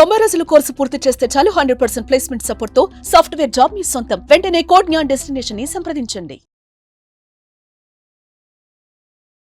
90 రోజుల కోర్సు పూర్తి చేస్తే చాలు 100% ప్లేస్మెంట్ సపోర్ట్ తో సాఫ్ట్వేర్ జాబ్ మీ సొంతం. వెంటనే కోడ్ జ్ఞాన్ డెస్టినేషన్ ని సంప్రదించండి.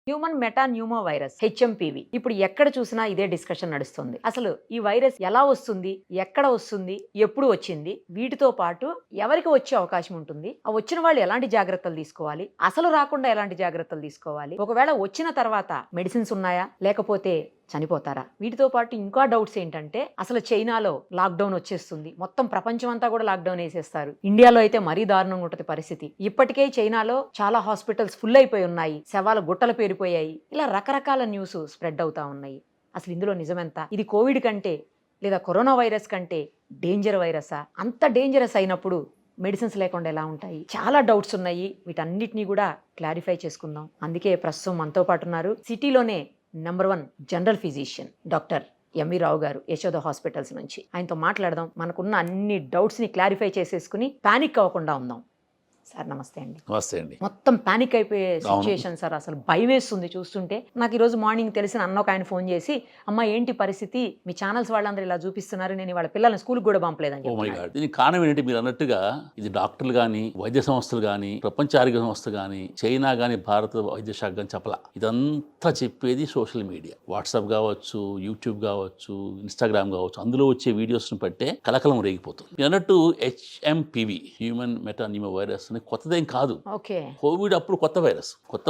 Human meta pneumo virus HMPV ఇప్పుడు ఎక్కడ చూసినా ఇదే డిస్కషన్ నడుస్తుంది. అసలు ఈ వైరస్ ఎలా వస్తుంది, ఎక్కడ వస్తుంది, ఎప్పుడు వచ్చింది, వీటితో పాటు ఎవరికి వచ్చే అవకాశం ఉంటుంది, ఆ వచ్చిన వాళ్ళు ఎలాంటి జాగ్రత్తలు తీసుకోవాలి, అసలు రాకుండా ఎలాంటి జాగ్రత్తలు తీసుకోవాలి, ఒకవేళ వచ్చిన తర్వాత మెడిసిన్స్ ఉన్నాయా లేకపోతే చనిపోతారా, వీటితో పాటు ఇంకా డౌట్స్ ఏంటంటే అసలు చైనాలో లాక్డౌన్ వచ్చేస్తుంది, మొత్తం ప్రపంచం అంతా కూడా లాక్డౌన్ వేసేస్తారు, ఇండియాలో అయితే మరీ దారుణంగా ఉంటుంది పరిస్థితి, ఇప్పటికే చైనాలో చాలా హాస్పిటల్స్ ఫుల్ అయిపోయి ఉన్నాయి, శవాల గుట్టలు పేరిపోయాయి, ఇలా రకరకాల న్యూస్ స్ప్రెడ్ అవుతా ఉన్నాయి. అసలు ఇందులో నిజమెంత, ఇది కోవిడ్ కంటే లేదా కరోనా వైరస్ కంటే డేంజర్ వైరసా, అంత డేంజరస్ అయినప్పుడు మెడిసిన్స్ లేకుండా ఎలా ఉంటాయి, చాలా డౌట్స్ ఉన్నాయి. వీటన్నిటిని కూడా క్లారిఫై చేసుకుందాం. అందుకే ప్రస్తుతం మనతో పాటు ఉన్నారు సిటీలోనే number 1 general physician doctor MV Rao garu, Yashoda hospitals నుంచి. ఆయనతో మాట్లాడదాం, మనకున్న అన్ని డౌట్స్ని క్లారిఫై చేసేసుకుని పానిక్ అవ్వకుండా ఉందాం. సార్ నమస్తే అండి. నమస్తే అండి. మొత్తం పానిక్ అయిపోయే సిచ్యుయేషన్ సార్, అసలు భయం వేస్తుంది చూస్తుంటే. నాకు ఈరోజు మార్నింగ్ తెలిసిన అన్న ఒక ఆయన ఫోన్ చేసి, అమ్మ ఏంటి పరిస్థితి, మీ ఛానల్స్ వాళ్ళందరూ ఇలా చూపిస్తున్నారు, నేను వాళ్ళ పిల్లల్ని స్కూల్కి కూడా పంపలేదని చెప్పి. దీనికి కారణం ఏంటంటే మీరు అన్నట్టుగా ఇది డాక్టర్లు కానీ, వైద్య సంస్థలు కానీ, ప్రపంచ ఆరోగ్య సంస్థ కానీ, చైనా కానీ, భారత వైద్య శాఖ కానీ చెప్పలా. ఇదంతా చెప్పేది సోషల్ మీడియా, వాట్సాప్ కావచ్చు, యూట్యూబ్ కావచ్చు, ఇన్స్టాగ్రామ్ కావచ్చు, అందులో వచ్చే వీడియోస్ని బట్టే కలకలం రేగిపోతుంది. మీరు అన్నట్టు HMPV human metapneumovirus కొత్తదేం కాదు. కోవిడ్ అప్పుడు కొత్త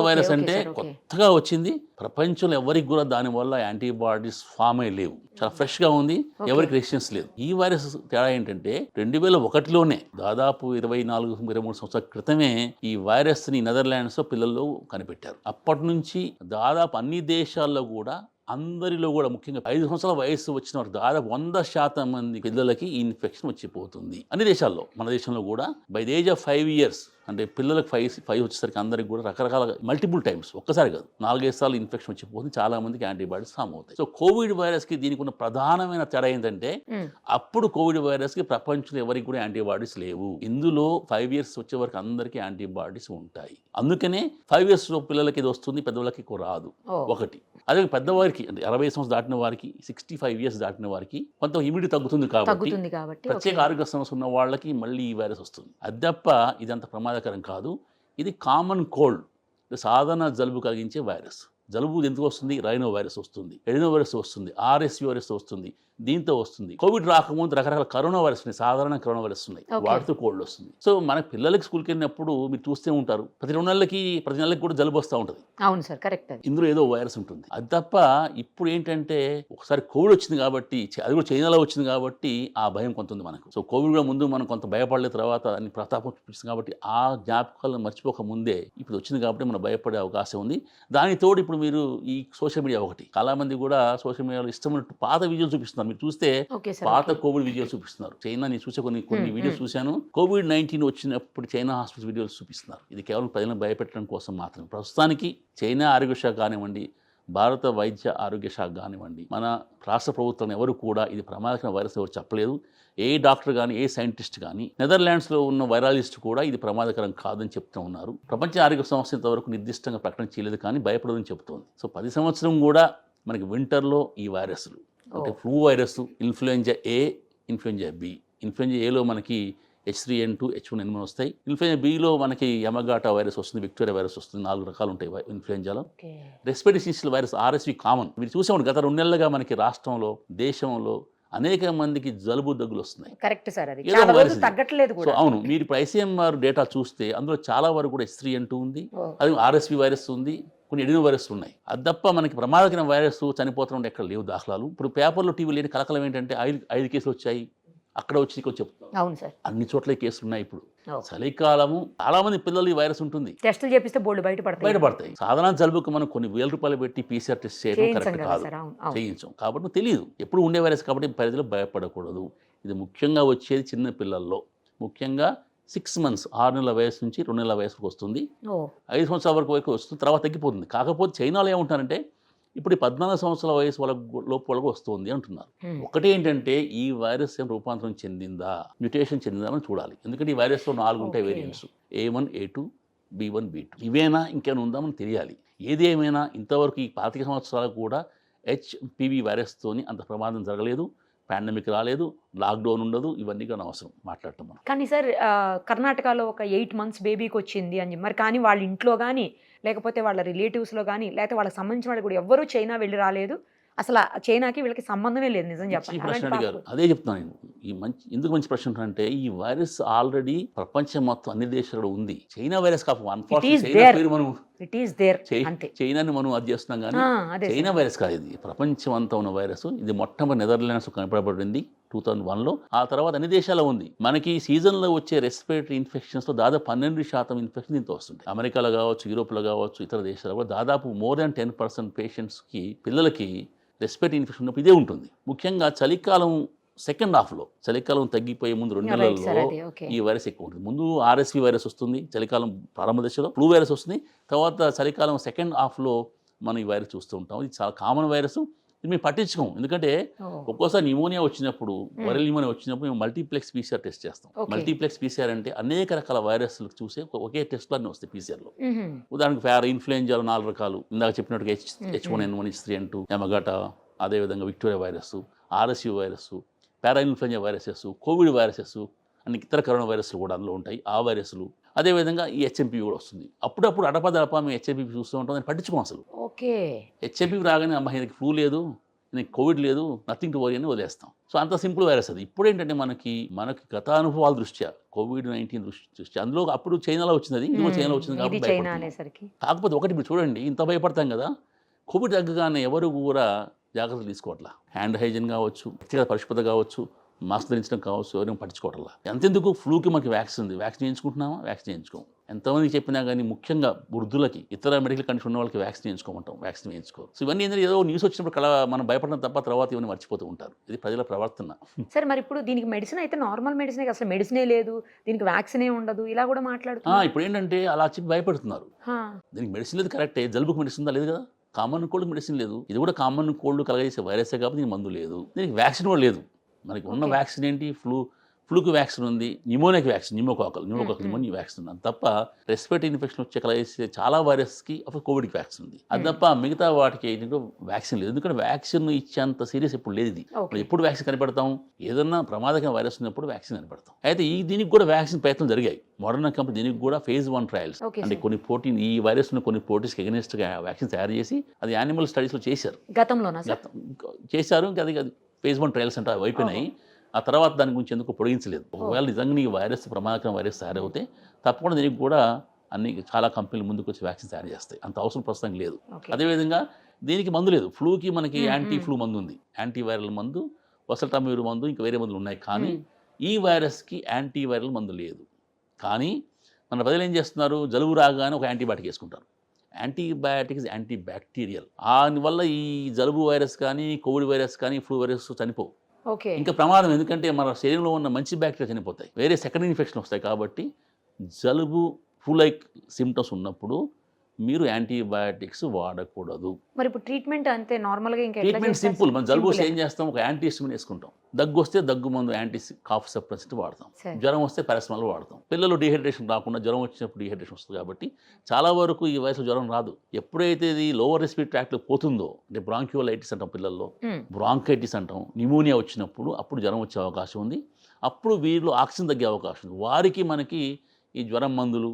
వైరస్ అంటే కొత్తగా వచ్చింది. ప్రపంచంలో ఎవరికి కూడా దానివల్ల యాంటీబాడీస్ ఫామ్ అయ్యి లేవు, చాలా ఫ్రెష్ గా ఉంది, ఎవరికి రెసిస్టెన్స్ లేదు. ఈ వైరస్ తేడా ఏంటంటే 2001లోనే దాదాపు 24-23 సంవత్సరాల క్రితమే ఈ వైరస్ ని నెదర్లాండ్స్ లో పిల్లల్లో కనిపెట్టారు. అప్పటి నుంచి దాదాపు అన్ని దేశాల్లో కూడా, అందరిలో కూడా, ముఖ్యంగా 5 సంవత్సరాల వయసు వచ్చిన వారికి దాదాపు 100% మంది పిల్లలకి ఈ ఇన్ఫెక్షన్ వచ్చిపోతుంది అన్ని దేశాల్లో. మన దేశంలో కూడా by the age of 5 years అంటే పిల్లలకు 5 వచ్చేసరికి అందరికి కూడా రకరకాల మల్టిపుల్ టైమ్స్, ఒక్కసారి కాదు 4-5 సార్లు ఇన్ఫెక్షన్ వచ్చిపోతుంది, చాలా మందికి యాంటీబాడీస్ ఫామ్ అవుతాయి. సో కోవిడ్ వైరస్ కి దీనికి ఉన్న ప్రధానమైన తేడా ఏంటంటే అప్పుడు కోవిడ్ వైరస్ కి ప్రపంచంలో ఎవరికి కూడా యాంటీబాడీస్ లేవు. ఇందులో 5 years వచ్చే వరకు అందరికీ యాంటీబాడీస్ ఉంటాయి. అందుకనే 5 years లో పిల్లలకి ఇది వస్తుంది, పెద్దవాళ్ళకి ఎక్కువ రాదు. ఒకటి. అదే పెద్దవారికి అంటే 60 సంవత్సరాలు దాటిన వారికి, 65 years దాటిన వారికి కొంత ఇమ్యూనిటీ తగ్గుతుంది కాబట్టి ప్రత్యేక ఆరోగ్య సమస్య ఉన్న వాళ్ళకి మళ్ళీ ఈ వైరస్ వస్తుంది. అది తప్ప ఇదంత ప్రమాదకరం కాదు. ఇది కామన్ కోల్డ్, సాధారణ జలుబు కలిగించే వైరస్. జలుబు ఎందుకు వస్తుంది? రైనో వైరస్ వస్తుంది, ఎడినో వైరస్ వస్తుంది, ఆర్ఎస్వి వైరస్ వస్తుంది, దీంతో వస్తుంది. కోవిడ్ రాకముందు రకరకాల కరోనా వైరస్ ఉన్నాయి, సాధారణ కరోనా వైరస్ ఉన్నాయి, వాటితో కోల్డ్ వస్తుంది. సో మన పిల్లలకి స్కూల్కి వెళ్ళినప్పుడు మీరు చూస్తూ ఉంటారు, ప్రతి 2 నెలలకి ప్రతి నెలకి కూడా జలుబు వస్తూ ఉంటుంది. అవును సార్, కరెక్ట్. ఇందులో ఏదో వైరస్ ఉంటుంది. అది తప్ప ఇప్పుడు ఏంటంటే ఒకసారి కోవిడ్ వచ్చింది కాబట్టి, అది కూడా చైనాలో వచ్చింది కాబట్టి ఆ భయం కొంత ఉంది మనకు. సో కోవిడ్ కూడా ముందు మనం కొంత భయపడలేదు, తర్వాత అన్ని ప్రతాపం చూపిస్తుంది కాబట్టి ఆ జ్ఞాపకాలను మర్చిపోక ముందే ఇప్పుడు వచ్చింది కాబట్టి మనం భయపడే అవకాశం ఉంది. దాని తోడు ఇప్పుడు మీరు ఈ సోషల్ మీడియా ఒకటి, చాలా మంది కూడా సోషల్ మీడియాలో ఇష్టమైనట్టు పాత వీడియోలు చూపిస్తున్నారు. మీరు చూస్తే పాత కోవిడ్ వీడియోలు చూపిస్తున్నారు. చైనా నేను చూసే కొన్ని వీడియోస్ చూశాను. COVID-19 వచ్చినప్పుడు చైనా హాస్పిటల్ వీడియోలు చూపిస్తున్నారు. ఇది కేవలం ప్రజలను భయపెట్టడం కోసం మాత్రమే. ప్రస్తుతానికి చైనా ఆరోగ్య శాఖ కానివ్వండి, భారత వైద్య ఆరోగ్య శాఖ కానివ్వండి, మన రాష్ట్ర ప్రభుత్వం ఎవరు కూడా ఇది ప్రమాదకర వైరస్ ఎవరు చెప్పలేదు. ఏ డాక్టర్ కానీ, ఏ సైంటిస్ట్ కానీ, నెదర్లాండ్స్లో ఉన్న వైరాలజిస్ట్ కూడా ఇది ప్రమాదకరం కాదని చెప్తూ ఉన్నారు. ప్రపంచ ఆరోగ్య సంస్థ ఇంతవరకు నిర్దిష్టంగా ప్రకటన చేయలేదు, కానీ భయపడదని చెబుతోంది. సో 10 సంవత్సరం కూడా మనకి వింటర్లో ఈ వైరస్లు అంటే flu virus, influenza A, influenza B. Influenza ఏలో మనకి H3N2, H1N1 వస్తాయి. ఇన్ఫ్లుయెంజా బిలో మనకి యమగాటా వైరస్ వస్తుంది, విక్టోరియా వైరస్ వస్తుంది. 4 రకాలు ఉంటాయి ఇన్ఫ్లుయెంజాలో. Respiratory system virus RSV common. మీరు చూసాము గత 2 నెలలుగా మనకి రాష్ట్రంలో, దేశంలో అనేక మందికి జలుబు దగ్గులు వస్తున్నాయి. కరెక్ట్ సార్, అది చాలా రోజులు తగ్గట్లేదు కూడా. అవును, మీరు ఇప్పుడు ICMR డేటా చూస్తే అందులో చాలా వరకు కూడా H3N2 ఉంది, అది RSV వైరస్ ఉంది, కొన్ని ఎడినో వైరస్ ఉన్నాయి. అది తప్ప మనకి ప్రమాదకరమైన వైరస్ చనిపోతున్న ఎక్కడ లేవు దాఖలాలు. ఇప్పుడు పేపర్లో, టీవీ లేని కలకలం ఏంటంటే 5 కేసులు వచ్చాయి, అక్కడ వచ్చి ఇక్కడ చెప్తున్నాం. అవును సార్, అన్ని చోట్ల కేసులు ఉన్నాయి. ఇప్పుడు చలికాలము, చాలా మంది పిల్లలు ఈ వైరస్ ఉంటుంది, టెస్టులు చేపిస్తే బోల్డ్ బయటపడతాయి. సాధారణ జలుబుకు మనం కొన్ని వేల రూపాయలు పెట్టి PCR టెస్ట్ చేయడం కరెక్ట్ కాదు, చేయించాం. కాబట్టి తెలియదు, ఎప్పుడు ఉండే వైరస్ కాబట్టి పరిధిలో భయపడకూడదు. ఇది ముఖ్యంగా వచ్చేది చిన్న పిల్లల్లో, ముఖ్యంగా 6 months 6 నెలల వయసు నుంచి 2 నెలల వయసుకు వస్తుంది, 5 సంవత్సరాల వరకు వస్తుంది, తర్వాత తగ్గిపోతుంది. కాకపోతే చైనాలో ఏమంటారంటే ఇప్పుడు 14 సంవత్సరాల వయసు లోపు వస్తుంది అంటున్నారు. ఒకటి ఏంటంటే ఈ వైరస్ ఏం రూపాంతరం చెందిందా, మ్యూటేషన్ చెందిందా అని చూడాలి. ఎందుకంటే ఈ వైరస్లో 4 ఉంటాయి variants, A1, A2, B1, B2. ఇవేనా ఇంకేమైనా ఉందా మనకు తెలియాలి. ఏది ఏమైనా ఇంతవరకు ఈ 25 సంవత్సరాలకు కూడా HPV వైరస్తోని అంత ప్రమాదం జరగలేదు. పాండమిక్ రాలేదు, లాక్డౌన్ ఉండదు, ఇవన్నీ కానీ అవసరం మాట్లాడటం మనం. కానీ సార్ కర్ణాటకలో ఒక 8 months బేబీకి వచ్చింది అని మరి కానీ వాళ్ళ ఇంట్లో కానీ లేకపోతే వాళ్ళ రిలేటివ్స్లో కానీ లేకపోతే వాళ్ళకి సంబంధించిన వాళ్ళు కూడా ఎవ్వరూ చైనా వెళ్ళి రాలేదు, అసలు చైనాకి వీళ్ళకి సంబంధమే లేదు నిజం ఈ చెప్పాలి. ప్రశ్న అలాంటి అడిగారు, అదే చెప్తున్నాను నేను. ఈ ఎందుకు మంచి ప్రశ్న అంటే ఈ వైరస్ ఆల్రెడీ ప్రపంచం మొత్తం అన్ని దేశాల్లో ఉంది. చైనా వైరస్ కాదు, చైనా పేరు మనం ఇట్ ఈస్ దేర్ అంతే. చైనాని మనం అది చేస్తున్నాం కానీ అదే చైనా వైరస్ కాదు, ఇది ప్రపంచం అంతా ఉన్న వైరస్. ఇది మొట్టమొదటి నెదర్లాండ్స్ కనపడబడింది 2001లో. ఆ తర్వాత అన్ని దేశాల్లో ఉంది. మనకి సీజన్లో వచ్చే రెస్పిరేటరీ ఇన్ఫెక్షన్స్లో దాదాపు 12% ఇన్ఫెక్షన్ దీంతో వస్తుంది. అమెరికాలో కావచ్చు, యూరోప్లో కావచ్చు, ఇతర దేశాల్లో కూడా దాదాపు more than 10% పేషెంట్స్కి, పిల్లలకి రెస్పిరేటరీ ఇన్ఫెక్షన్ ఉన్నప్పుడు ఇదే ఉంటుంది. ముఖ్యంగా చలికాలం సెకండ్ హాఫ్లో, చలికాలం తగ్గిపోయే ముందు 2 నెలల్లో ఈ వైరస్ ఎక్కువ ఉంటుంది. ముందు RSV వైరస్ వస్తుంది చలికాలం ప్రారంభ దశలో, ఫ్లూ వైరస్ వస్తుంది. తర్వాత చలికాలం సెకండ్ హాఫ్లో మనం ఈ వైరస్ చూస్తూ ఉంటాం. ఇది చాలా కామన్ వైరస్, ఇది మేము పట్టించుకోం. ఎందుకంటే ఒక్కోసారి న్యూమోనియా వచ్చినప్పుడు, వైరల్ న్యూమోనియా వచ్చినప్పుడు మేము మల్టీప్లెక్స్ PCR టెస్ట్ చేస్తాం. మల్టీప్లెక్స్ PCR అంటే అనేక రకాల వైరస్లు చూసే ఒకే టెస్ట్లో అన్నీ వస్తాయి PCR లో. ఉదాహరణకు ఇన్ఫ్లుయెంజాలో 4 రకాలు, ఇందాక చెప్పినట్టుగా H1N1, H3N2, యమగట, అదేవిధంగా Victoria virus, RSV virus, parainfluenza viruses, Covid viruses, అన్ని ఇతర కరోనా వైరస్లు కూడా అందులో ఉంటాయి. ఆ వైరస్లు, అదేవిధంగా ఈ HMPV కూడా వస్తుంది. అప్పుడప్పుడు అడపదడప మేము HMPV చూస్తూ ఉంటాం, దాన్ని పట్టించుకోం అసలు. HMPV రాగానే అమ్మాయి నీకు ఫ్లూ లేదు, నీకు కోవిడ్ లేదు, నథింగ్ టు వరీ అని వదిలేస్తాం. సో అంత సింపుల్ వైరస్ అది. ఇప్పుడు ఏంటంటే మనకి గత అనుభవాల దృష్ట్యా, COVID-19 దృష్ట్యా, అందులో అప్పుడు చైనాలో వచ్చింది, అది ఇది చైనాలో వచ్చింది కాబట్టి. కాకపోతే ఒకటి మీరు చూడండి, ఇంత భయపడతాం కదా, కోవిడ్ తగ్గగానే ఎవరు కూడా జాగ్రత్తలు తీసుకోవట్లా. హ్యాండ్ హైజీన్ కావచ్చు, వ్యక్తిగత పరిశుభ్రత కావచ్చు, మాస్క్ ధరించడం కావచ్చు, ఎవరైనా పట్టించుకోవట్లా. ఎంతెందుకు ఫ్లూకి మనకి వ్యాక్సిన్ ఉంది, వ్యాక్సిన్ చేయించుకుంటున్నామా? వ్యాక్సిన్ చేయించుకోం. ఎంతమందికి చెప్పినా కానీ ముఖ్యంగా వృద్ధులకి, ఇతర మెడికల్ కండిషన్ ఉన్న వాళ్ళకి వ్యాక్సిన్ చేయించుకోమంటాం, వ్యాక్సిన్ వేయించుకోరు. సో ఇవన్నీ ఏంటంటే ఏదో న్యూస్ వచ్చినప్పుడు మనం భయపడడం తప్ప తర్వాత ఇవన్నీ మర్చిపోతూ ఉంటారు. ఇది ప్రజల ప్రవర్తన. సరే, మరి ఇప్పుడు దీనికి మెడిసిన్ అయితే నార్మల్ మెడిసిన్, అసలు మెడిసినే లేదు, దీనికి వ్యాక్సినే ఉండదు, ఇలా కూడా మాట్లాడుతున్నారు. ఇప్పుడు ఏంటంటే అలా చెప్పి భయపడుతున్నారు. దీనికి మెడిసిన్ లేదు, కరెక్టే. జలుబుకు మెడిసిన్ ఉందా? లేదు కదా. కామన్ కోల్డ్ మెడిసిన్ లేదు, ఇది కూడా కామన్ కోల్డ్ కలగజేసే వైరసే కాబట్టి దీనికి మందు లేదు, దీనికి వ్యాక్సిన్ కూడా లేదు. మనకి ఉన్న వ్యాక్సిన్ ఏంటి? ఫ్లూకి వ్యాక్సిన్ ఉంది, న్యూమోనియాకి వ్యాక్సిన్, న్యూమోకాకల్ న్యూమోనియా వ్యాక్సిన్ ఉంది. అది తప్ప రెస్పిరేటరీ ఇన్ఫెక్షన్ వచ్చే కలగజేసే చాలా వైరస్కి అప్పుడు కోవిడ్కి వ్యాక్సిన్ ఉంది. అది తప్ప మిగతా వాటికి ఏంటంటే వ్యాక్సిన్ లేదు. ఎందుకంటే వ్యాక్సిన్ ఇచ్చేంత సీరియస్ ఎప్పుడు లేదు ఇది. ఎప్పుడు వ్యాక్సిన్ కనిపెడతాం? ఏదన్నా ప్రమాదకర వైరస్ ఉన్నప్పుడు వ్యాక్సిన్ కనిపెడతాం. అయితే దీనికి కూడా వ్యాక్సిన్ ప్రయత్నం జరిగాయి. మోడర్నా కంపెనీ దీనికి కూడా phase 1 ట్రయల్స్, అంటే కొన్ని ప్రోటీన్, ఈ వైరస్ ఉన్న కొన్ని ప్రోటీన్స్కి ఎగనెస్ట్గా వ్యాక్సిన్ తయారు చేసి అది యానిమల్ స్టడీస్లో చేశారు. చేశారు. ఇంకా అది phase 1 ట్రయల్స్ అంటే అవి అయిపోయినాయి. ఆ తర్వాత దాని గురించి ఎందుకు పొడిగించలేదు. ఒకవేళ నిజంగా ఈ వైరస్ ప్రమాదకరం వైరస్ తయారవుతే తప్పకుండా దీనికి కూడా చాలా కంపెనీలు ముందుకు వచ్చి వ్యాక్సిన్ తయారు చేస్తాయి. అంత అవసరం ప్రస్తుతం లేదు. అదేవిధంగా దీనికి మందు లేదు. ఫ్లూకి మనకి యాంటీ ఫ్లూ మందు ఉంది, యాంటీవైరల్ మందు, వసల్టామిర్ మందు, ఇంకా వేరే మందులు ఉన్నాయి. కానీ ఈ వైరస్కి యాంటీవైరల్ మందు లేదు. కానీ మన ప్రజలు ఏం చేస్తున్నారు? జలుబు రాగానే ఒక యాంటీబయాటిక్ వేసుకుంటారు. Antibiotics anti bacterial. దానివల్ల ఈ జలుబు వైరస్ కానీ, కోవిడ్ వైరస్ కానీ, ఫ్లూ వైరస్ చనిపోవు. ఇంకా ప్రమాదం, ఎందుకంటే మన శరీరంలో ఉన్న మంచి బ్యాక్టీరియా చనిపోతాయి, వేరే సెకండరీ ఇన్ఫెక్షన్ వస్తాయి. కాబట్టి జలుబు, ఫ్లూ లైక్ సిమ్టమ్స్ ఉన్నప్పుడు మీరు యాంటీబయాటిక్స్ వాడకూడదు. మరి ఇప్పుడు ట్రీట్మెంట్ అంతే నార్మల్గా? ఇంకా ట్రీట్మెంట్ సింపుల్. మనం జలుబు ఏం చేస్తాం? ఒక యాంటీహిస్టమిన్ వేసుకుంటాం. దగ్గు వస్తే దగ్గు మందు, యాంటీ కాఫ్ సప్రెసెంట్ వాడతాం. జ్వరం వస్తే పారాసిటమాల్ వాడతాం. పిల్లలు డిహైడ్రేషన్ రాకుండా, జ్వరం వచ్చినప్పుడు డిహైడ్రేషన్ వస్తుంది కాబట్టి చాలా వరకు ఈ వయసులో జ్వరం రాదు. ఎప్పుడైతే ఇది లోవర్ రెస్పిరేటరీ ట్రాక్ట్లో పోతుందో, అంటే బ్రాంక్యోలైటిస్ అంటాం పిల్లల్లో, బ్రాంకైటిస్ అంటాం, న్యూమోనియా వచ్చినప్పుడు అప్పుడు జ్వరం వచ్చే అవకాశం ఉంది. అప్పుడు వీరిలో ఆక్సిజన్ తగ్గే అవకాశం ఉంది. వారికి మనకి ఈ జ్వరం మందులు,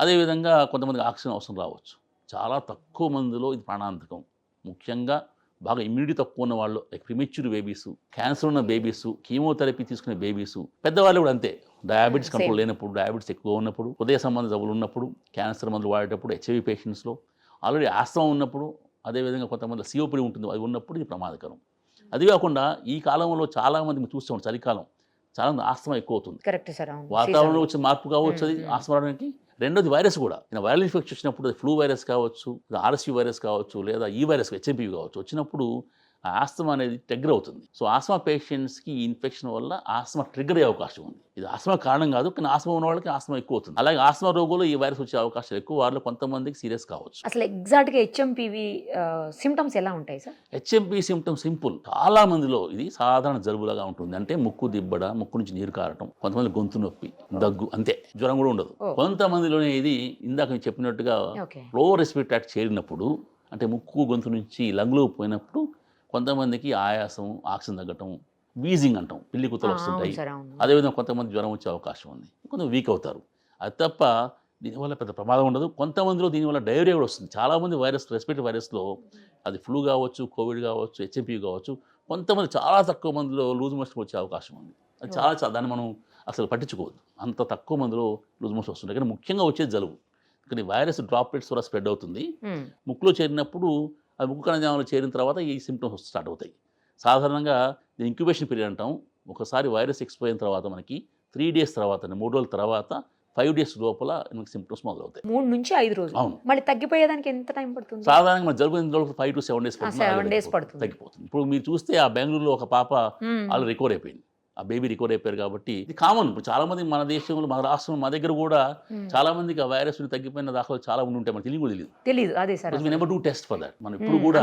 అదేవిధంగా కొంతమందికి ఆక్సిజన్ అవసరం రావచ్చు. చాలా తక్కువ మందిలో ఇది ప్రాణాంతకం. ముఖ్యంగా బాగా ఇమ్యూనిటీ తక్కువ ఉన్న వాళ్ళు, లైక్ ప్రిమెచ్యూర్ బేబీసు, క్యాన్సర్ ఉన్న బేబీసు, కీమోథెరపీ తీసుకునే బేబీసు, పెద్దవాళ్ళు కూడా అంతే. డయాబెటీస్ కంట్రోల్ లేనప్పుడు, డయాబెటీస్ ఎక్కువ ఉన్నప్పుడు, హృదయ సంబంధ జబ్బులు ఉన్నప్పుడు, క్యాన్సర్ మందులు వాడేటప్పుడు, HIV పేషెంట్స్లో, ఆల్రెడీ ఆస్తమా ఉన్నప్పుడు, అదేవిధంగా కొంతమంది COPD ఉంటుంది, అది ఉన్నప్పుడు ఇది ప్రమాదకరం. అది కాకుండా ఈ కాలంలో చాలామంది చూస్తూ ఉంటాం, చలికాలం చాలా మంది ఆస్తమా ఎక్కువ అవుతుంది. వాతావరణంలో వచ్చిన మార్పు కావచ్చు అది ఆస్తమా రావడానికి. రెండోది వైరస్ కూడా. వైరల్ ఇన్ఫెక్షన్ వచ్చినప్పుడు అది ఫ్లూ వైరస్ కావచ్చు, RSV వైరస్ కావచ్చు, లేదా ఈ వైరస్ HMPV కావచ్చు, వచ్చినప్పుడు ఆస్తమా అనేది ట్రిగ్గర్ అవుతుంది. సో ఆస్తమా పేషెంట్స్కి ఈ ఇన్ఫెక్షన్ వల్ల ఆస్తమా ట్రిగ్గర్ అయ్యే అవకాశం ఉంది. ఇది ఆస్తమా కారణం కాదు, కానీ ఆస్తమా ఉన్న వాళ్ళకి ఆస్తమా ఎక్కువ అవుతుంది. అలాగే ఆస్తమా రోగులు ఈ వైరస్ వచ్చే అవకాశాలు ఎక్కువ, వారిలో కొంతమందికి సీరియస్ కావచ్చు. అసలు ఎగ్జాక్ట్గా HMPV సిమ్టమ్స్ ఎలా ఉంటాయి సార్? HMPV symptoms simple. చాలా మందిలో ఇది సాధారణ జలుబులాగా ఉంటుంది. అంటే ముక్కు దిబ్బడ, ముక్కు నుంచి నీరు కారటం, కొంతమంది గొంతు నొప్పి, దగ్గు, అంతే. జ్వరం కూడా ఉండదు. కొంతమందిలోనే ఇది ఇందాక చెప్పినట్టుగా లోవర్ రెస్పిరేటరీ ట్రాక్ట్ చేరినప్పుడు, అంటే ముక్కు గొంతు నుంచి లంగ్లో పోయినప్పుడు కొంతమందికి ఆయాసం, ఆక్సిజన్ తగ్గటం, వీజింగ్ అంటాం, పిల్లి కుత్తలు వస్తుంటాయి. సార్ అవును. అదేవిధంగా కొంతమంది జ్వరం వచ్చే అవకాశం ఉంది, కొంత వీక్ అవుతారు. అది తప్ప దీనివల్ల పెద్ద ప్రమాదం ఉండదు. కొంతమందిలో దీనివల్ల డయేరియా కూడా వస్తుంది. చాలామంది వైరస్, రెస్పిరేటరీ వైరస్లో అది ఫ్లూ కావచ్చు, కోవిడ్ కావచ్చు, హెచ్ఎంపీ కావచ్చు, కొంతమంది చాలా తక్కువ మందిలో లూజ్ మోషన్ వచ్చే అవకాశం ఉంది. అది చాలా దాన్ని మనం అసలు పట్టించుకోవద్దు. అంత తక్కువ మందిలో లూజ్ మోషన్ వస్తుంటాయి. కానీ ముఖ్యంగా వచ్చే జలుబు, కానీ వైరస్ డ్రాప్లెట్స్ ద్వారా స్ప్రెడ్ అవుతుంది. ముక్కులో చేరినప్పుడు అది ముక్కు కణజాలంలో చేరిన తర్వాత ఈ సిమ్టమ్స్ స్టార్ట్ అవుతాయి. సాధారణంగా దీని ఇంక్యుబేషన్ పీరియడ్ అంటాం. ఒకసారి వైరస్ ఎక్స్పోజ్ అయిన తర్వాత మనకి 3 days తర్వాత, 3 రోజుల తర్వాత 5 days లోపల మనకి సిమ్టమ్స్ మొదలవుతాయి. 3 నుంచి 5 రోజులు. అవును. మళ్ళీ తగ్గిపోయేదానికి ఎంత టైం పడుతుంది? సాధారణంగా మన జలుబు 5 to 7 days 7 days పడుతుంది. తగ్గిపోతుంది. ఇప్పుడు మీరు చూస్తే ఆ బెంగళూరులో ఒక పాప వాళ్ళు రికవర్ అయిపోయింది. ఆ బేబీ రికవర్ అయిపోయారు. కాబట్టి ఇది కామన్. ఇప్పుడు చాలా మంది మన దేశంలో, మన రాష్ట్రం, మా దగ్గర కూడా చాలా మందికి ఆ వైరస్ తగ్గిపోయిన దాఖలు చాలా ఉండి ఉంటాయి. మనకు తెలియదు. అదే sir, never do test for that. మనం ఇప్పుడు కూడా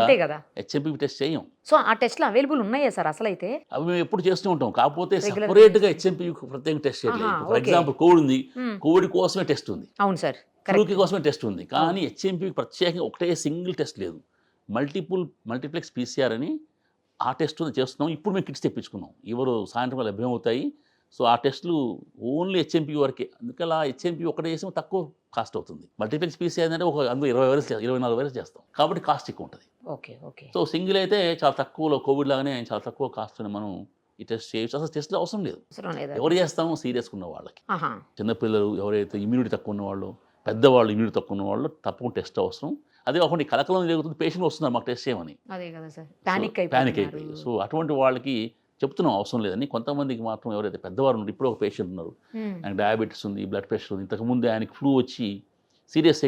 హెచ్ఎంపీ టెస్ట్ చేయం. సో ఆ టెస్ట్లు అవైలబుల్ ఉన్నాయా సార్ అసలు? అయితే అవి మేము ఎప్పుడు చేస్తూ ఉంటాం. కాకపోతే సెపరేట్గా హెచ్ఎంపీ ప్రత్యేక టెస్ట్ చేయలేదు. ఫర్ ఎగ్జాంపుల్ కోవిడ్ ఉంది, కోవిడ్ కోసమే టెస్ట్ ఉంది. అవును సార్, ఫ్లూకి కోసమే టెస్ట్ ఉంది. కానీ హెచ్ఎంపీ ప్రత్యేకంగా ఒకటే సింగిల్ టెస్ట్ లేదు. మల్టీప్లెక్స్ పీసీఆర్ అని ఆ టెస్ట్ చేస్తున్నాం. ఇప్పుడు మేము కిట్స్ తెప్పించుకున్నాం. ఎవరు సాయంత్రం లభ్యమవుతాయి. సో ఆ టెస్టులు ఓన్లీ హెచ్ఎంపీ వరకే. అందుకని ఆ హెచ్ఎంపీ ఒకటే చేసి తక్కువ కాస్ట్ అవుతుంది. మల్టీప్లెక్స్ పీసీఆర్ అంటే అందులో 24 వైరస్ చేస్తాం కాబట్టి కాస్ట్ ఎక్కువ ఉంటుంది. ఓకే. సో సింగిల్ అయితే చాలా తక్కువలో, కోవిడ్ లాగానే చాలా తక్కువ కాస్ట్ మనం ఈ టెస్ట్ చేయొచ్చు. అసలు టెస్ట్లో అవసరం లేదు. ఎవరు చేస్తాము? సీరియస్గా ఉన్న వాళ్ళకి, చిన్నపిల్లలు, ఎవరైతే ఇమ్యూనిటీ తక్కువ ఉన్నవాళ్ళు, పెద్దవాళ్ళు ఇమ్యూనిటీ తక్కువ ఉన్న వాళ్ళు తప్పకుండా టెస్ట్ అవసరం. అదే కాకుండా కలకలం జరుగుతుంది, పేషెంట్ వస్తున్నారు మాకు టెస్ట్ చేయమని, ప్యానిక్ అయిపోయి. సో అటువంటి వాళ్ళకి చెప్తున్నాం అవసరం లేదని. కొంతమందికి మాత్రం ఎవరైతే పెద్దవారు ఉన్నారు, ఇప్పుడు ఒక పేషెంట్ ఉన్నారు, ఆయనకు డయాబెటీస్ ఉంది, బ్లడ్ ప్రెషర్ ఉంది, ఇంతకుముందు ఆయనకి ఫ్లూ వచ్చి సీరియస్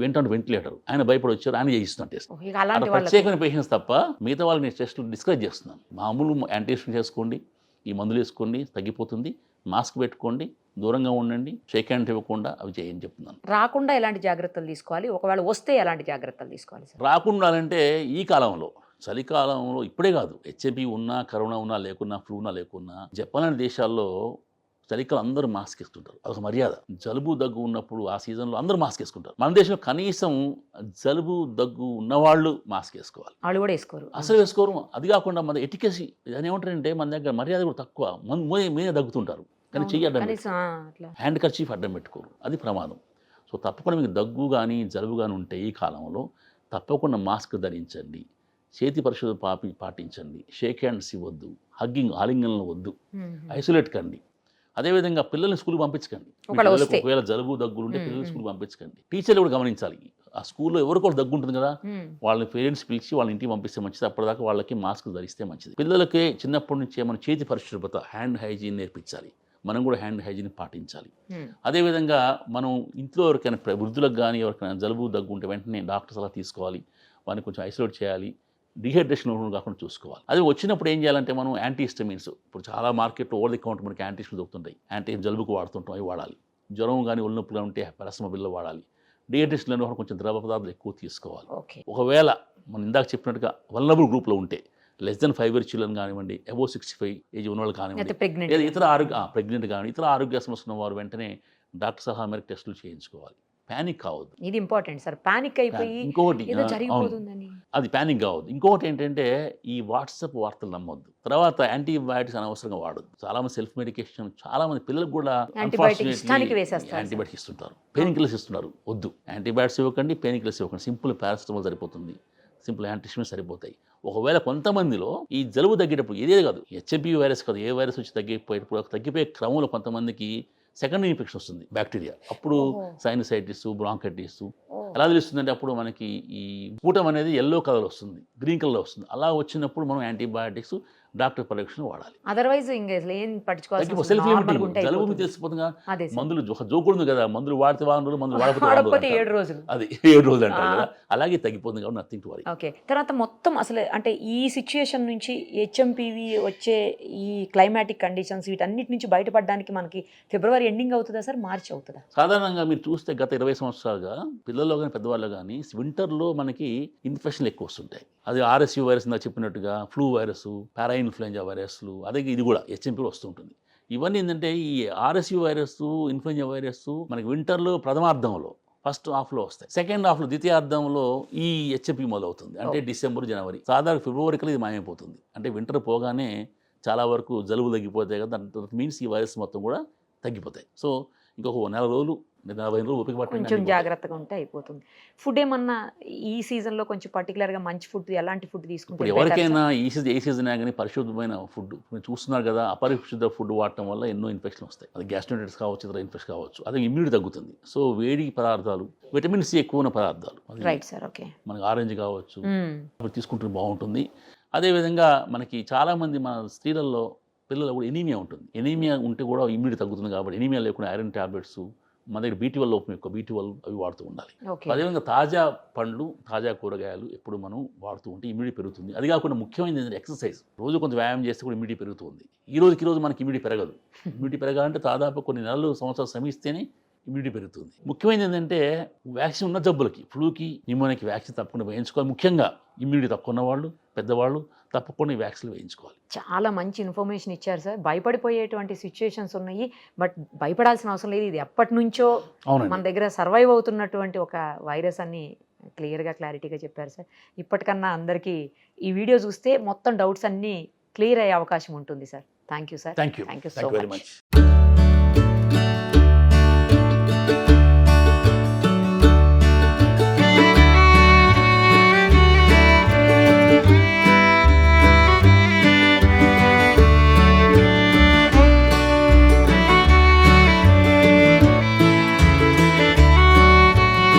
వెంట వెంటిలేటర్, ఆయన భయపడి వచ్చారు, ఆయన చేయిస్తున్నాను టెస్ట్. అలా ప్రత్యేకమైన పేషెంట్స్ తప్ప మిగతా వాళ్ళని నేను టెస్ట్లు డిస్కరేజ్ చేస్తున్నాను. మామూలు యాంటీబయాటిక్స్ చేసుకోండి, ఈ మందులు వేసుకోండి, తగ్గిపోతుంది. మాస్క్ పెట్టుకోండి, దూరంగా ఉండండి, షేక్ హ్యాండ్ ఇవ్వకుండా అవి చేయని చెప్తున్నాను. రాకుండా ఎలాంటి జాగ్రత్తలు తీసుకోవాలి? ఒకవేళ వస్తే ఎలాంటి జాగ్రత్తలు తీసుకోవాలి? రాకుండా అంటే ఈ కాలంలో, చలికాలంలో ఇప్పుడే కాదు, హెచ్ఐవి ఉన్నా, కరోనా ఉన్నా లేకున్నా, ఫ్లూ ఉన్నా లేకున్నా, జపాన్ లాంటి దేశాల్లో చలికాలం అందరూ మాస్క్ వేసుకుంటారు. అదొక మర్యాద. జలుబు దగ్గు ఉన్నప్పుడు ఆ సీజన్లో అందరూ మాస్క్ వేసుకుంటారు. మన దేశంలో కనీసం జలుబు దగ్గు ఉన్నవాళ్ళు మాస్క్ వేసుకోవాలి. వాళ్ళు కూడా వేసుకోరు, అసలు వేసుకోరు. అది కాకుండా మన ఎటికెసీ దాని ఏమంటారంటే, మన దగ్గర మర్యాద కూడా తక్కువ. మీద దగ్గుతుంటారు కానీ చెయ్యి అడ్డం హ్యాండ్ కర్చీఫ్ అడ్డం పెట్టుకోరు. అది ప్రమాదం. సో తప్పకుండా మీకు దగ్గు కానీ జలుబు కానీ ఉంటే ఈ కాలంలో తప్పకుండా మాస్క్ ధరించండి, చేతి పరిశుభ్రత పాటించండి, షేక్ హ్యాండ్స్ ఇవ్వద్దు, ఆలింగనలు వద్దు, ఐసోలేట్ కండి. అదేవిధంగా పిల్లల్ని స్కూల్కి పంపించకండి. ఒకవేళ జలుబు దగ్గులు ఉంటే పిల్లల్ని స్కూల్కి పంపించకండి. టీచర్లు కూడా గమనించాలి. ఆ స్కూల్లో ఎవరికో దగ్గు ఉంటుంది కదా, వాళ్ళని పేరెంట్స్ పిలిచి వాళ్ళ ఇంటికి పంపిస్తే మంచిది. అప్పటిదాకా వాళ్ళకి మాస్క్ ధరిస్తే మంచిది. పిల్లలకి చిన్నప్పటి నుంచే మనం చేతి పరిశుభ్రత, హ్యాండ్ హైజీన్ నేర్పించాలి. మనం కూడా హ్యాండ్ హైజీన్ పాటించాలి. అదేవిధంగా మనం ఇంట్లో ఎవరికైనా వృద్ధులకు కానీ ఎవరికైనా జలుబు దగ్గు ఉంటే వెంటనే డాక్టర్ సలహా తీసుకోవాలి. వారిని కొంచెం ఐసోలేట్ చేయాలి, డిహైడ్రేషన్ కాకుండా చూసుకోవాలి. అది వచ్చినప్పుడు ఏం చేయాలంటే మనం యాంటీహిస్టమిన్స్, ఇప్పుడు చాలా మార్కెట్లో ఓవర్ ది కౌంటర్ మనకి యాంటీహిస్టమిన్స్ దొరుకుతుంటాయి. జలుబుకు వాడుతుంటాం, అవి వాడాలి. జ్వరం కానీ ఒళ్ళనొప్పుగా ఉంటే పారాసిటమాల్ వాడాలి. డిహైడ్రేషన్లో కొంచెం ద్రవ పదార్థాలు ఎక్కువ తీసుకోవాలి. ఒకవేళ మనం ఇందాక చెప్పినట్టుగా వల్నరబుల్ గ్రూప్లో ఉంటే, less than 5 years చిల్డ్రన్ కానివ్వండి, అబోవ్ 65 ఏజ్ ఉన్నవాళ్ళు కానివ్వండి, ఇతర ప్రెగ్నెంట్ కానీ ఇతర ఆరోగ్య సమస్యలు ఉన్న వారు వెంటనే డాక్టర్ సలహా మేరకు టెస్టులు చేయించుకోవాలి. ప్యానిక్ కావద్దు. ఇది ఇంపార్టెంట్ సార్. ప్యానిక్ అయిపోయి ఇంకొకటి అది ప్యానిక్ కావద్దు. ఇంకొకటి ఏంటంటే, ఈ వాట్సాప్ వార్తలు నమ్మొద్దు. తర్వాత యాంటీబయాటిక్స్ అనవసరంగా వాడద్దు. చాలా మంది సెల్ఫ్ మెడికేషన్, చాలా మంది పిల్లలకు కూడా యాంటీబయాటిక్స్ ఇస్తుంటారు, పెయిన్ కిల్లర్స్ ఇస్తున్నారు. వద్దు, యాంటీబయాటిక్స్ ఇవ్వకండి, పెయిన్ కిల్లర్స్ ఇవ్వకండి. సింపుల్ పారాసిటమాల్ సరిపోతుంది, సింపుల్ యాంటీహిస్టమిన్స్ సరిపోతాయి. ఒకవేళ కొంతమందిలో ఈ జలుబు తగ్గేటప్పుడు ఇదే కాదు, హెచ్ఐవి వైరస్ కాదు, ఏ వైరస్ వచ్చి తగ్గిపోయే క్రమంలో కొంతమందికి సెకండరీ ఇన్ఫెక్షన్ వస్తుంది, బ్యాక్టీరియా. అప్పుడు సైనసైటిస్, బ్రాంకైటిస్. ఎలా తెలుస్తుందంటే, అప్పుడు మనకి ఈ కూటం అనేది ఎల్లో కలర్ వస్తుంది, గ్రీన్ కలర్ వస్తుంది. అలా వచ్చినప్పుడు మనం యాంటీబయాటిక్స్ డాక్టర్ పరీక్షను వాడాలి. అదర్వైజ్ జలుబు మీకు తెలిసిపోతుందిగా. మందులు జోకూడదు కదా, మందులు వాడితే వారం, మందులు వాడకపోతే 7 రోజులు, అది 7 రోజులు అంటారు కదా, అలాగే తగ్గిపోతుంది కాబట్టి నథింగ్ టు వరీ. ఓకే. తర్వాత మొత్తం అసలు అంటే ఈ సిచ్యుయేషన్ నుంచి, హెచ్ఎంపీవీ వచ్చే ఈ క్లైమాటిక్ కండిషన్స్ వీటన్నిటి నుంచి బయటపడడానికి మనకి ఫిబ్రవరి ఎండింగ్ అవుతుందా సార్, మార్చి అవుతుందా? సాధారణంగా మీరు చూస్తే గత 20 సంవత్సరాలుగా పిల్లల్లో కానీ పెద్దవాళ్ళు కానీ వింటర్లో మనకి ఇన్ఫెక్షన్లు ఎక్కువ వస్తుంటాయి. అది ఆర్ఎస్యు వైరస్ నాకు చెప్పినట్టుగా, ఫ్లూ వైరస్, పారా ఇన్ఫ్లుయెంజా వైరస్లు, అదే ఇది కూడా హెచ్ఎంపీలో వస్తుంటుంది. ఇవన్నీ ఏంటంటే, ఈ ఆర్ఎస్యు వైరస్, ఇన్ఫ్లుయెంజా వైరస్ మనకి వింటర్లో ప్రథమార్థంలో ఫస్ట్ హాఫ్లో వస్తాయి. సెకండ్ హాఫ్లో, ద్వితీయార్థంలో ఈ హెచ్ఎంపీ మొదలవుతుంది. అంటే డిసెంబర్, జనవరి. సాధారణ ఫిబ్రవరికి ఇది మాయమైపోతుంది. అంటే వింటర్ పోగానే చాలా వరకు జలుబు తగ్గిపోతాయి కదా, దాని మీన్స్ ఈ వైరస్ మొత్తం కూడా తగ్గిపోతాయి. సో ఇంకొక 4 రోజులు 45 రోజులు ఓపిక పట్టండి, కొంచెం అన్నీ జాగ్రత్తగా ఉంటే అయిపోతుంది. ఫుడ్ ఏమన్నా ఈ సీజన్లో కొంచెం పర్టికులర్గా మంచి ఫుడ్, ఎలాంటి ఫుడ్ తీసుకుంటే ఇప్పుడు ఎవరికైనా ఏ సీజన్ కానీ పరిశుద్ధమైన ఫుడ్ మీరు చూస్తున్నారు కదా, అపరిశుద్ధ ఫుడ్ వాడటం వల్ల ఎన్నో ఇన్ఫెక్షన్ వస్తాయి. అది గ్యాస్ట్రైటిస్ కావచ్చు, ఇతర ఇన్ఫెక్షన్ కావచ్చు, అదే ఇమ్యూనిటీ తగ్గుతుంది. సో వేడి పదార్థాలు, విటమిన్ సి ఎక్కువ ఉన్న పదార్థాలు, అది రైట్ సార్. ఓకే. మనకి ఆరెంజ్ కావచ్చు, అవి తీసుకుంటే బాగుంటుంది. అదేవిధంగా మనకి చాలామంది మన స్త్రీలలో పిల్లలు కూడా ఎనీమియా ఉంటుంది. ఎనీమియా ఉంటే కూడా ఇమ్యూనిటీ తగ్గుతుంది. కాబట్టి ఎనీమియా లేకుండా ఐరన్ ట్యాబ్లెట్స్, మన దగ్గర B12 లోపం ఎక్కువ, B12 అవి వాడుతూ ఉండాలి. అదేవిధంగా తాజా పండ్లు, తాజా కూరగాయలు ఎప్పుడు మనం వాడుతూ ఉంటే ఇమ్యూనిటీ పెరుగుతుంది. అది కాకుండా ముఖ్యమైనది ఏంటంటే ఎక్సర్సైజ్. రోజు కొంచెం వ్యాయామం చేస్తే కూడా ఇమ్యూనిటీ పెరుగుతుంది. ఈ రోజు మనకి ఇమ్యూనిటీ పెరగదు. ఇమ్యూనిటీ పెరగాలంటే దాదాపు కొన్ని నెలలు, సంవత్సరాలు శ్రమిస్తేనే ఇమ్యూనిటీ పెరుగుతుంది. ముఖ్యమైనది ఏంటంటే వ్యాక్సిన్ ఉన్న జబ్బులకి, ఫ్లూకి, న్యూమోనియాకి వ్యాక్సిన్ తప్పకుండా వేయించుకోవాలి. ముఖ్యంగా ఇమ్యూనిటీ తక్కువ ఉన్న వాళ్ళు, పెద్దవాళ్ళు తప్పకుండా ఈ వ్యాక్సిన్ వేయించుకోవాలి. చాలా మంచి ఇన్ఫర్మేషన్ ఇచ్చారు సార్. భయపడిపోయేటువంటి సిచ్యుయేషన్స్ ఉన్నాయి, బట్ భయపడాల్సిన అవసరం లేదు. ఇది ఎప్పటి నుంచో మన దగ్గర సర్వైవ్ అవుతున్నటువంటి ఒక వైరస్ అని క్లారిటీగా చెప్పారు సార్. ఇప్పటికన్నా అందరికీ ఈ వీడియో చూస్తే మొత్తం డౌట్స్ అన్నీ క్లియర్ అయ్యే అవకాశం ఉంటుంది sir. Thank you sir. Thank you so much.